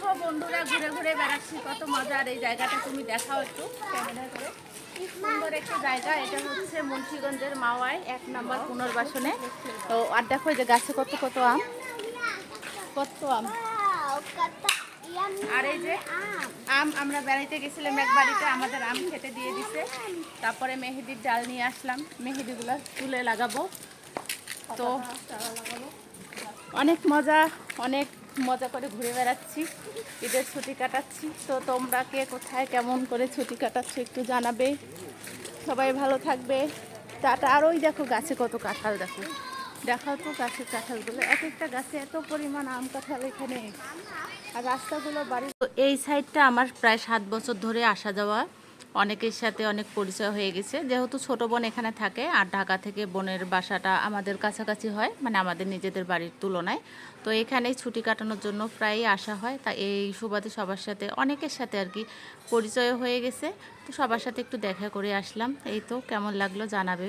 দেখো বন্ধুরা, ঘুরে ঘুরে বেড়াচ্ছি, কত মজার এই জায়গাটা। তুমি দেখাও একটু ক্যামেরা করে। কি সুন্দর একটা জায়গা। এটা হচ্ছে মুন্সিগঞ্জের মাওয়ায় 1 নম্বর পুনর্বাসনে। তো আর দেখো এই যে গাছে কত কত আম, কত আম। আর এই যে আম, আমরা বেড়াইতে গেছিলাম এক বাড়িতে, আমাদের আম খেতে দিয়ে দিছে। তারপরে মেহেদির ডাল নিয়ে আসলাম, মেহেদিগুলো চুলে লাগাবো। তো অনেক মজা করে ঘুরে বেড়াচ্ছি, ঈদের ছুটি কাটাচ্ছি। তো তোমরা কে কোথায় কেমন করে ছুটি কাটাচ্ছ একটু জানাবে। সবাই ভালো থাকবে, টাটা। আর ওই দেখো গাছে কত কাঁঠাল, দেখো দেখাও তো গাছের কাঁঠালগুলো। এক একটা গাছে এত পরিমাণ আম কাঁঠাল এখানে। আর রাস্তাগুলো বাড়ি, তো এই সাইডটা আমার প্রায় 7 বছর ধরে আসা যাওয়া, অনেকের সাথে অনেক পরিচয় হয়ে গেছে। যেহেতু ছোট বোন এখানে থাকে আর ঢাকা থেকে বোনের বাসাটা আমাদের কাছাকাছি হয়, মানে আমাদের নিজেদের বাড়ির তুলনায়। তো এখানেই ছুটি কাটানোর জন্য প্রায়ই আসা হয়। তা এই সুবাদে সবার সাথে, অনেকের সাথে আর কি পরিচয় হয়ে গেছে। তো সবার সাথে একটু দেখা করে আসলাম। এই তো, কেমন লাগলো জানাবে।